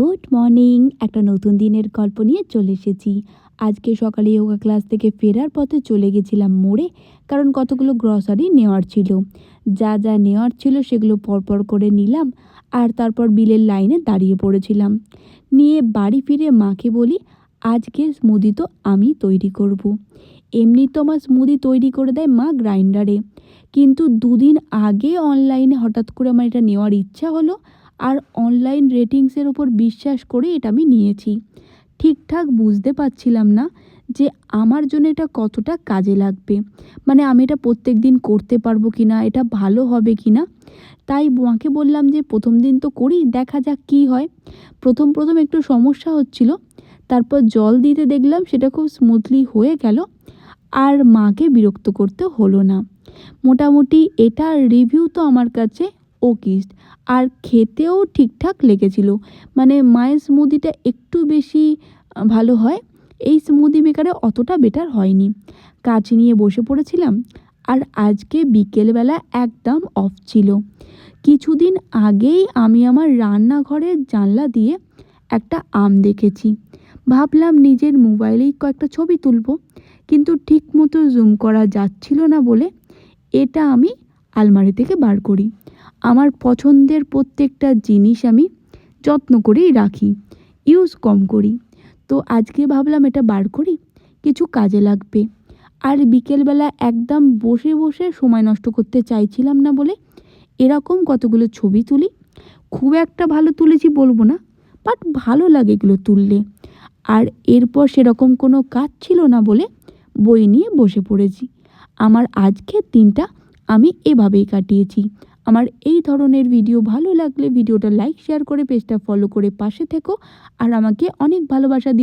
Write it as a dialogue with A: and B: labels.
A: Good morning. একটা নতুন দিনের গল্প নিয়ে চলে এসেছি। আজকে সকালে যোগা ক্লাস থেকে ফেরার পথে চলে গেছিলাম মোড়ে, কারণ কতগুলো গ্রসারি নেওয়ার ছিল। যা যা নেওয়ার ছিল সেগুলো পরপর করে নিলাম, আর তারপর বিলের লাইনে দাঁড়িয়ে পড়েছিলাম। নিয়ে বাড়ি ফিরে মাকে বলি, আজকে স্মুদি তো আমি তৈরি করব। এমনি তো আমার স্মুদি তৈরি করে দেয় মা গ্রাইন্ডারে, কিন্তু দুদিন আগে অনলাইনে হঠাৎ করে আমার এটা নেওয়ার ইচ্ছা হলো, আর অনলাইন রেটিংসের উপর বিশ্বাস করে এটা আমি নিয়েছি। ঠিকঠাক বুঝতে পারছিলাম না যে আমার জন্য এটা কতটা কাজে লাগবে, মানে আমি এটা প্রত্যেক দিন করতে পারবো কি না, এটা ভালো হবে কি না। তাই মাকে বললাম যে প্রথম দিন তো করি, দেখা যাক কী হয়। প্রথম প্রথম একটু সমস্যা হচ্ছিল, তারপর জল দিতে দেখলাম সেটা খুব স্মুথলি হয়ে গেল, আর মাকে বিরক্ত করতে হলো না। মোটামুটি এটার রিভিউ তো আমার কাছে ওকিস্ট, আর খেতেও ঠিকঠাক লেগেছিল। মানে মায়ের স্মুদিটা একটু বেশি ভালো হয়, এই স্মুদি মেকারে অতটা বেটার হয়নি। কাজ নিয়ে বসে পড়েছিলাম, আর আজকে বিকেলবেলা একদম অফ ছিল। কিছুদিন আগেই আমি আমার রান্নাঘরের জানলা দিয়ে একটা আম দেখেছি। ভাবলাম নিজের মোবাইলেই কয়েকটা ছবি তুলব, কিন্তু ঠিক মতো জুম করা যাচ্ছিল না বলে এটা আমি আলমারি থেকে বার করি। আমার পছন্দের প্রত্যেকটা জিনিস আমি যত্ন করেই রাখি, ইউজ কম করি। তো আজকে ভাবলাম এটা বার করি, কিছু কাজে লাগবে। আর বিকেলবেলা একদম বসে বসে সময় নষ্ট করতে চাইছিলাম না বলে এরকম কতগুলো ছবি তুলি। খুব একটা ভালো তুলেছি বলবো না, বাট ভালো লাগে এগুলো তুললে। আর এরপর সেরকম কোনো কাজ ছিল না বলে বই নিয়ে বসে পড়েছি। আমার আজকের দিনটা আমি এভাবেই কাটিয়েছি। আমার এই ধরনের ভিডিও ভালো লাগলে ভিডিওটা লাইক শেয়ার করে পেজটা ফলো করে পাশে থেকো, আর আমাকে অনেক ভালোবাসা দিও।